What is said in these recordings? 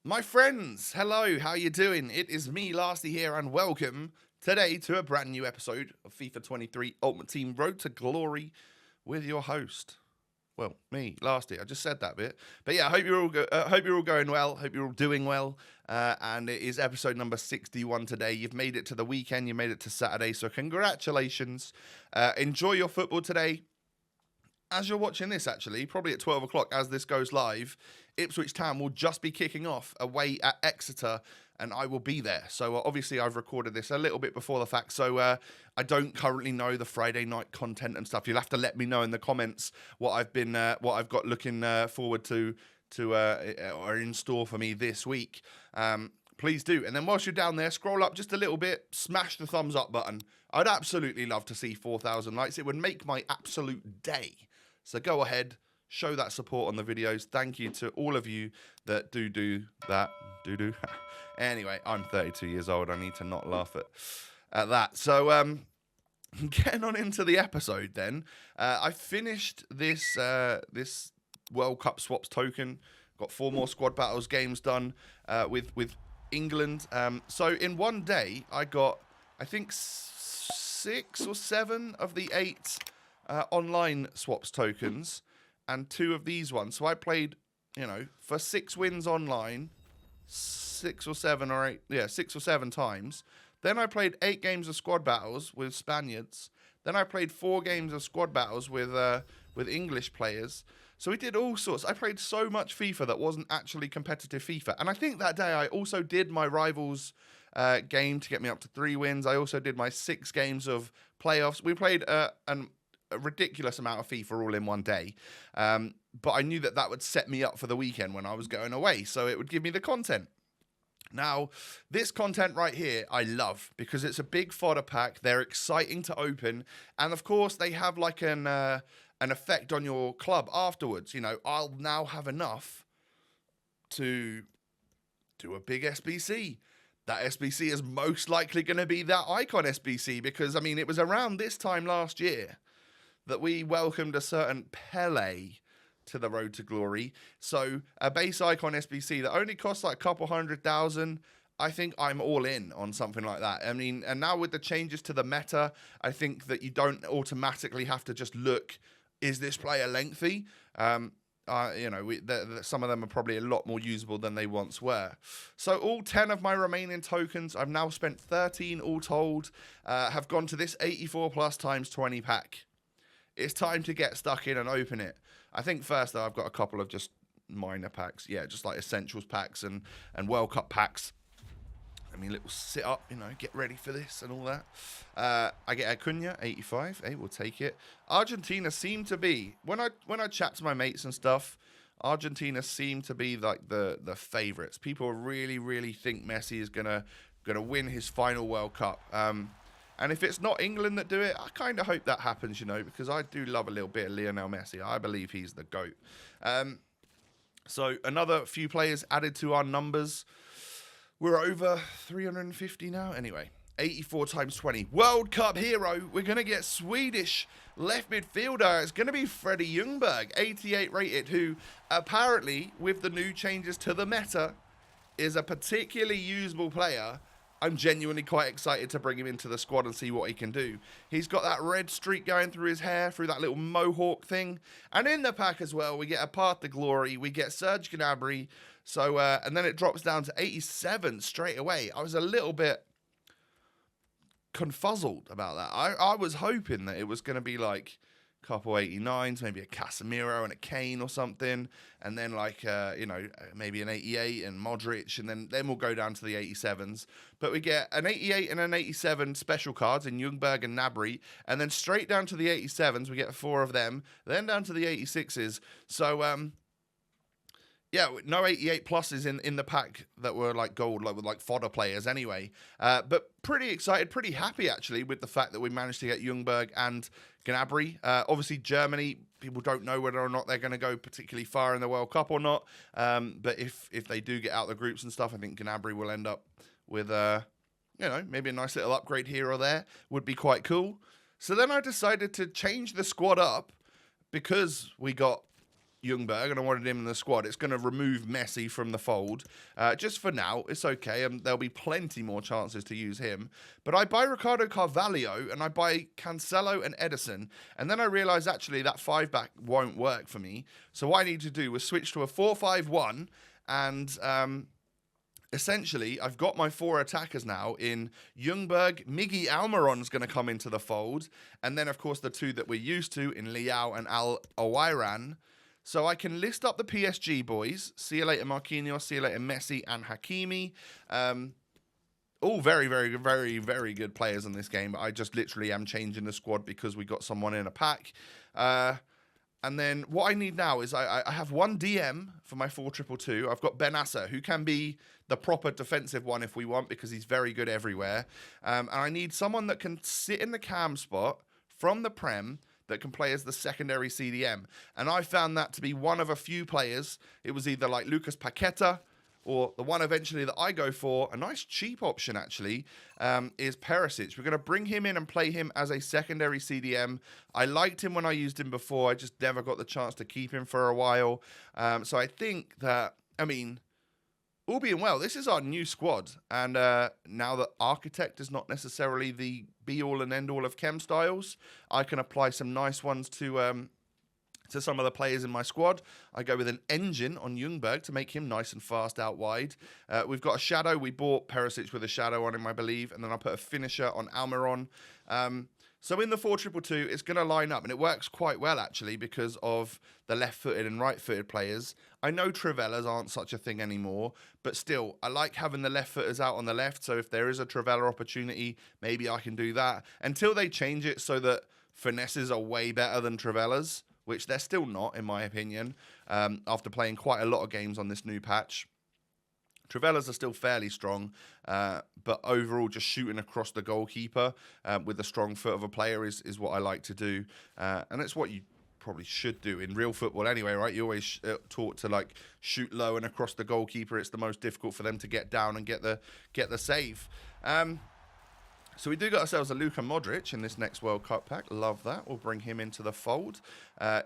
My friends, hello, how you doing? It is me, Lasty here, and welcome today to a brand new episode of FIFA 23 Ultimate Team Road to Glory with your host. Well, me, Lasty. I just said that bit, but yeah, I hope you're all going well. Hope you're all doing well. And it is episode number 61 today. You've made it to the weekend. You made it to Saturday, so congratulations. Enjoy your football today. As you're watching this, actually, probably at 12 o'clock as this goes live, Ipswich Town will just be kicking off away at Exeter, and I will be there. So obviously I've recorded this a little bit before the fact, so I don't currently know the Friday night content and stuff. You'll have to let me know in the comments what I've got looking forward to or in store for me this week. Please do. And then whilst you're down there, scroll up just a little bit, smash the thumbs up button. I'd absolutely love to see 4,000 likes. It would make my absolute day. So go ahead, show that support on the videos. Thank you to all of you that do that. Anyway, I'm 32 years old. I need to not laugh at that. So getting on into the episode then. I finished this World Cup swaps token. Got 4 more squad battles games done with England. So in one day, I got, I think, 6 or 7 of the 8 online swaps tokens and 2 of these ones. So I played, for 6 wins online, 6 or 7 times. Then I played 8 games of squad battles with Spaniards. Then I played 4 games of squad battles with English players. So we did all sorts. I played so much FIFA that wasn't actually competitive FIFA. And I think that day I also did my Rivals game to get me up to 3 wins. I also did my 6 games of playoffs. We played a ridiculous amount of FIFA all in one day. But I knew that would set me up for the weekend when I was going away. So it would give me the content. Now, this content right here, I love because it's a big fodder pack. They're exciting to open. And of course, they have like an effect on your club afterwards. I'll now have enough to do a big SBC. That SBC is most likely going to be that Icon SBC because, it was around this time last year that we welcomed a certain Pele to the Road to Glory. So a base Icon SBC that only costs like a couple 100,000, I think I'm all in on something like that. And now with the changes to the meta, I think that you don't automatically have to just look, is this player lengthy? Some of them are probably a lot more usable than they once were. So all 10 of my remaining tokens, I've now spent 13 all told, have gone to this 84 plus times 20 pack. It's time to get stuck in and open it. I think first, though, I've got a couple of just minor packs. Yeah, just like Essentials packs and World Cup packs. Little sit up, get ready for this and all that. I get Acuna, 85. Hey, we'll take it. Argentina seem to be, when I chat to my mates and stuff, Argentina seem to be like the favourites. People really, really think Messi is gonna win his final World Cup. And if it's not England that do it, I kind of hope that happens, because I do love a little bit of Lionel Messi. I believe he's the GOAT. So another few players added to our numbers. We're over 350 now. Anyway, 84 times 20. World Cup hero. We're going to get Swedish left midfielder. It's going to be Freddie Ljungberg, 88 rated, who apparently, with the new changes to the meta, is a particularly usable player. I'm genuinely quite excited to bring him into the squad and see what he can do. He's got that red streak going through his hair, through that little mohawk thing. And in the pack as well, we get a Path to Glory. We get Serge Gnabry. So, and then it drops down to 87 straight away. I was a little bit confuzzled about that. I was hoping that it was going to be like a couple 89s, maybe a Casemiro and a Kane or something. And then like, maybe an 88 and Modric. And then we'll go down to the 87s. But we get an 88 and an 87 special cards in Ljungberg and Gnabry. And then straight down to the 87s, we get 4 of them. Then down to the 86s. So, yeah, no 88 pluses in the pack that were like gold, like with like fodder players anyway. But pretty excited, pretty happy actually with the fact that we managed to get Ljungberg and Gnabry. Obviously, Germany, people don't know whether or not they're going to go particularly far in the World Cup or not. But if they do get out the groups and stuff, I think Gnabry will end up with, maybe a nice little upgrade here or there. Would be quite cool. So then I decided to change the squad up because we got Ljungberg and I wanted him in the squad, it's going to remove Messi from the fold. Just for now, it's okay. There'll be plenty more chances to use him. But I buy Ricardo Carvalho and I buy Cancelo and Edison. And then I realise actually that 5-back won't work for me. So what I need to do was switch to a 4-5-1 and essentially, I've got my 4 attackers now in Ljungberg. Miggy Almiron's going to come into the fold. And then, of course, the 2 that we're used to in Leao and Al Owairan. So I can list up the PSG boys. See you later, Marquinhos. See you later, Messi and Hakimi. All very, very, very, very good players in this game. I just literally am changing the squad because we got someone in a pack. And then what I need now is I have one DM for my 4-2-2. I've got Benassa, who can be the proper defensive one if we want, because he's very good everywhere. And I need someone that can sit in the cam spot from the Prem that can play as the secondary CDM. And I found that to be one of a few players. It was either like Lucas Paqueta or the one eventually that I go for, a nice cheap option actually, is Perisic. We're going to bring him in and play him as a secondary CDM. I liked him when I used him before. I just never got the chance to keep him for a while. So I think that, all being well, this is our new squad. And now that Architect is not necessarily the be-all and end-all of chem styles, I can apply some nice ones to some of the players in my squad. I go with an engine on Ljungberg to make him nice and fast out wide. We've got a shadow. We bought Perisic with a shadow on him, I believe. And then I put a finisher on Almiron. So in the 4-2-2, it's going to line up. And it works quite well, actually, because of the left-footed and right-footed players. I know Trivellas aren't such a thing anymore. But still, I like having the left-footers out on the left. So if there is a Trivella opportunity, maybe I can do that. Until they change it so that finesses are way better than Trivellas, which they're still not, in my opinion, after playing quite a lot of games on this new patch. Trivellas are still fairly strong, but overall just shooting across the goalkeeper with a strong foot of a player is what I like to do. And it's what you probably should do in real football anyway, right? You're always taught to like shoot low and across the goalkeeper. It's the most difficult for them to get down and get the save. So we do got ourselves a Luka Modric in this next World Cup pack. Love that. We'll bring him into the fold.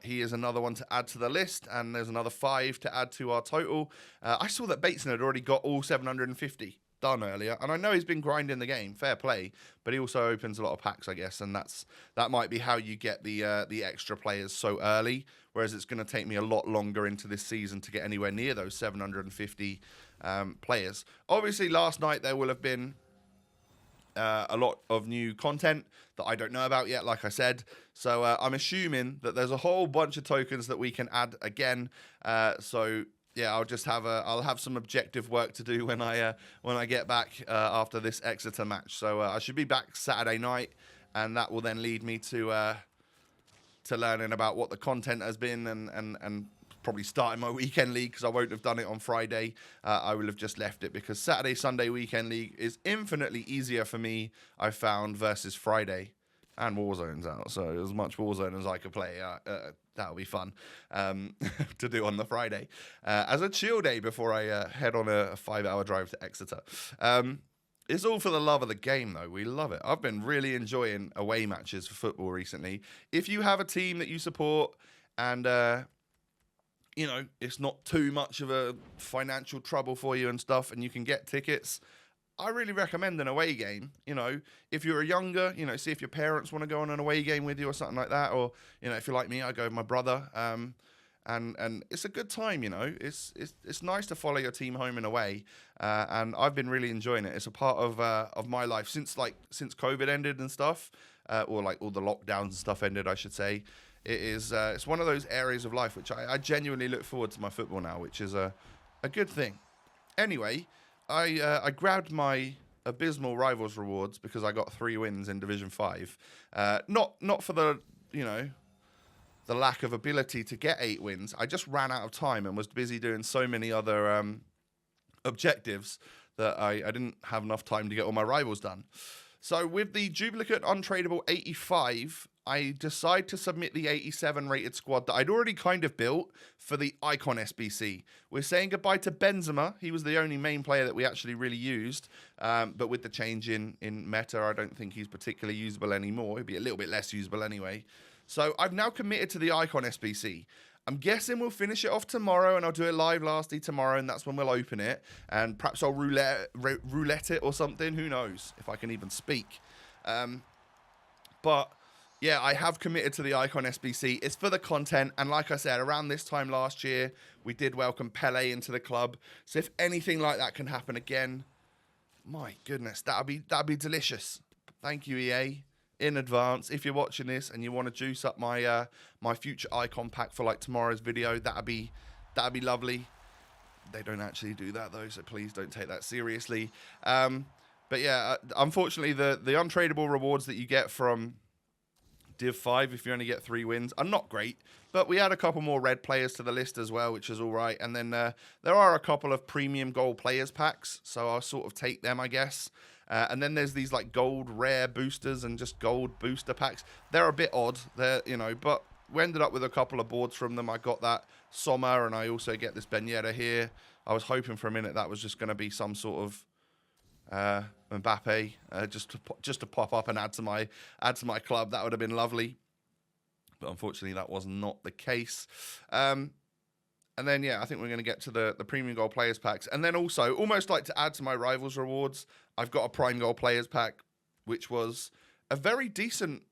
He is another one to add to the list, and there's another 5 to add to our total. I saw that Bateson had already got all 750 done earlier, and I know he's been grinding the game, fair play, but he also opens a lot of packs, I guess, and that might be how you get the extra players so early, whereas it's going to take me a lot longer into this season to get anywhere near those 750 players. Obviously, last night there will have been a lot of new content that I don't know about yet, like I said. So I'm assuming that there's a whole bunch of tokens that we can add again. So yeah, I'll have some objective work to do when I get back after this Exeter match. So I should be back Saturday night, and that will then lead me to learning about what the content has been and probably starting my weekend league, because I won't have done it on Friday. I will have just left it because Saturday, Sunday weekend league is infinitely easier for me, I found, versus Friday. And Warzone's out, so as much Warzone as I could play, that'll be fun to do on the Friday. As a chill day before I head on a 5-hour drive to Exeter. It's all for the love of the game, though. We love it. I've been really enjoying away matches for football recently. If you have a team that you support and it's not too much of a financial trouble for you and stuff, and you can get tickets, I really recommend an away game. If you're younger, see if your parents want to go on an away game with you or something like that. Or, if you're like me, I go with my brother. And it's a good time, It's nice to follow your team home and away. And I've been really enjoying it. It's a part of my life since COVID ended and stuff, or like all the lockdowns and stuff ended, I should say. It's one of those areas of life which I genuinely look forward to my football now, which is a good thing. Anyway, I grabbed my abysmal Rivals rewards because I got 3 wins in Division 5. Not for the lack of ability to get 8 wins. I just ran out of time and was busy doing so many other objectives that I didn't have enough time to get all my Rivals done. So with the duplicate untradeable 85, I decide to submit the 87 rated squad that I'd already kind of built for the Icon SBC. We're saying goodbye to Benzema. He was the only main player that we actually really used. But with the change in meta, I don't think he's particularly usable anymore. He'd be a little bit less usable anyway. So I've now committed to the Icon SBC. I'm guessing we'll finish it off tomorrow, and I'll do it live lastly tomorrow, and that's when we'll open it. And perhaps I'll roulette it or something. Who knows if I can even speak. But yeah, I have committed to the Icon SBC. It's for the content, and like I said, around this time last year, we did welcome Pele into the club. So if anything like that can happen again, my goodness, that'd be delicious. Thank you, EA, in advance. If you're watching this and you want to juice up my my future Icon pack for like tomorrow's video, that'd be lovely. They don't actually do that though, so please don't take that seriously. But yeah, unfortunately, the untradeable rewards that you get from Div 5, if you only get 3 wins, are not great. But we add a couple more red players to the list as well, which is all right. And then there are a couple of premium gold players packs, so I'll sort of take them, I guess. And then there's these like gold rare boosters and just gold booster packs. They're a bit odd, but we ended up with a couple of boards from them. I got that Sommer, and I also get this Ben Yedder here. I was hoping for a minute that was just going to be some sort of Mbappe, just to pop up and add to my club. That would have been lovely, but unfortunately that was not the case. And then yeah, I think we're going to get to the premium gold players packs, and then also almost like to add to my rivals rewards, I've got a prime gold players pack, which was a very decent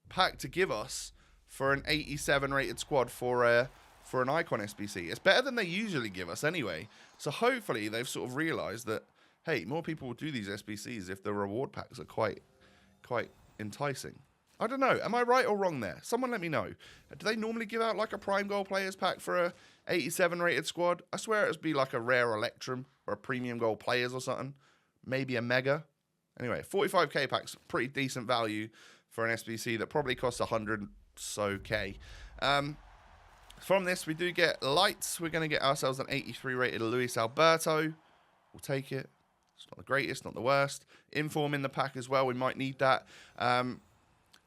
pack to give us for an 87 rated squad for an Icon SBC. It's better than they usually give us anyway. So hopefully they've sort of realised that, hey, more people will do these SBCs if the reward packs are quite enticing. I don't know. Am I right or wrong there? Someone let me know. Do they normally give out like a prime gold players pack for a 87 rated squad? I swear it would be like a rare Electrum or a premium gold players or something. Maybe a mega. Anyway, 45k pack's pretty decent value for an SBC that probably costs 100 so K. From this, we do get lights. We're going to get ourselves an 83 rated Luis Alberto. We'll take it. It's not the greatest, not the worst. Inform in the pack as well. We might need that. And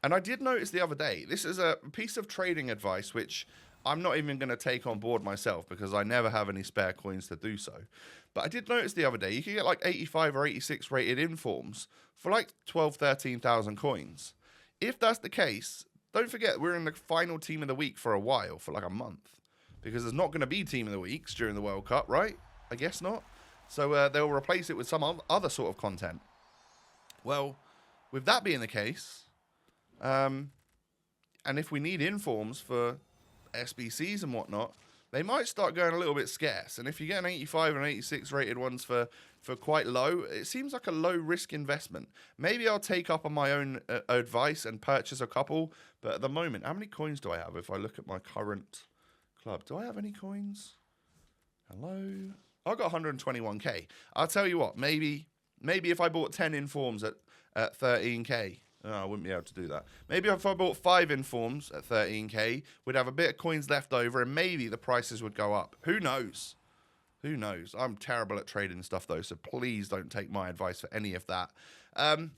I did notice the other day, this is a piece of trading advice, which I'm not even going to take on board myself because I never have any spare coins to do so. But I did notice the other day, you can get like 85 or 86 rated informs for like 12, 13,000 coins. If that's the case, don't forget we're in the final team of the week for a while, for like a month. Because there's not going to be team of the weeks during the World Cup, right? I guess not. So they'll replace it with some other sort of content. Well, with that being the case, and if we need informs for SBCs and whatnot, they might start going a little bit scarce. And if you get an 85 and 86 rated ones for quite low, it seems like a low risk investment. Maybe I'll take up on my own advice and purchase a couple. But at the moment, how many coins do I have if I look at my current club? Do I have any coins? Hello? I've got 121k. I'll tell you what, maybe if I bought 10 informs at 13k, I wouldn't be able to do that. Maybe if I bought 5 informs at 13k, we'd have a bit of coins left over, and maybe the prices would go up. Who knows? Who knows? I'm terrible at trading stuff, though, so please don't take my advice for any of that. And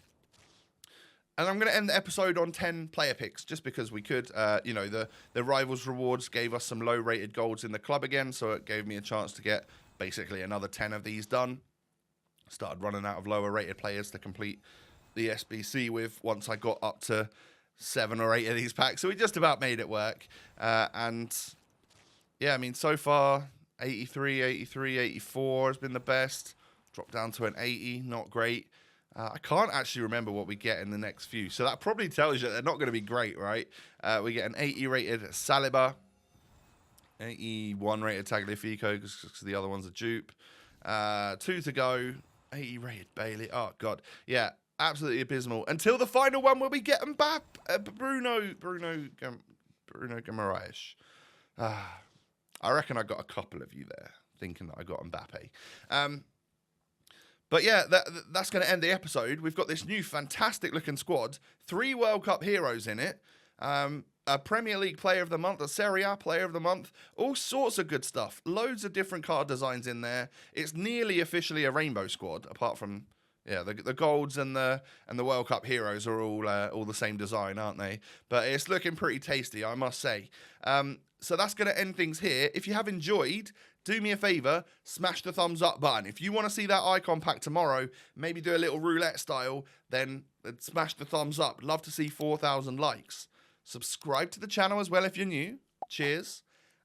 I'm going to end the episode on 10 player picks, just because we could. The Rivals rewards gave us some low-rated golds in the club again, so it gave me a chance to get basically another 10 of these done. Started running out of lower-rated players to complete the SBC with once I got up to 7 or 8 of these packs. So we just about made it work. And yeah, I mean, so far, 83, 83, 84 has been the best. Dropped down to an 80, not great. I can't actually remember what we get in the next few. So that probably tells you they're not going to be great, right? We get an 80 rated Saliba, 81 rated Tagliafico because the other one's a dupe. 2 to go, 80 rated Bailey. Oh, God. Yeah. Absolutely abysmal. Until the final one where we get Mbappe, Bruno Guimaraes. I reckon I got a couple of you there thinking that I got Mbappe. But yeah, that's going to end the episode. We've got this new fantastic looking squad. 3 World Cup heroes in it. A Premier League Player of the Month, a Serie A Player of the Month, all sorts of good stuff. Loads of different card designs in there. It's nearly officially a rainbow squad, apart from... yeah, the golds and the World Cup heroes are all the same design, aren't they? But it's looking pretty tasty, I must say. So that's going to end things here. If you have enjoyed, do me a favour, smash the thumbs up button. If you want to see that icon pack tomorrow, maybe do a little roulette style, then smash the thumbs up. Love to see 4,000 likes. Subscribe to the channel as well if you're new. Cheers.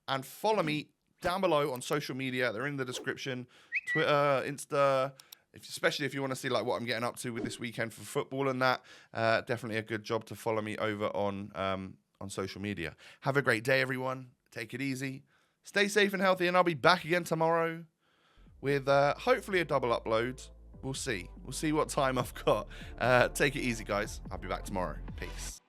and follow me down below on social media. They're in the description. Twitter, Insta, especially if you want to see like what I'm getting up to with this weekend for football and that. Definitely a good job to follow me over on social media. Have a great day, everyone. Take it easy. Stay safe and healthy, and I'll be back again tomorrow with hopefully a double upload. We'll see. We'll see what time I've got. Take it easy, guys. I'll be back tomorrow. Peace.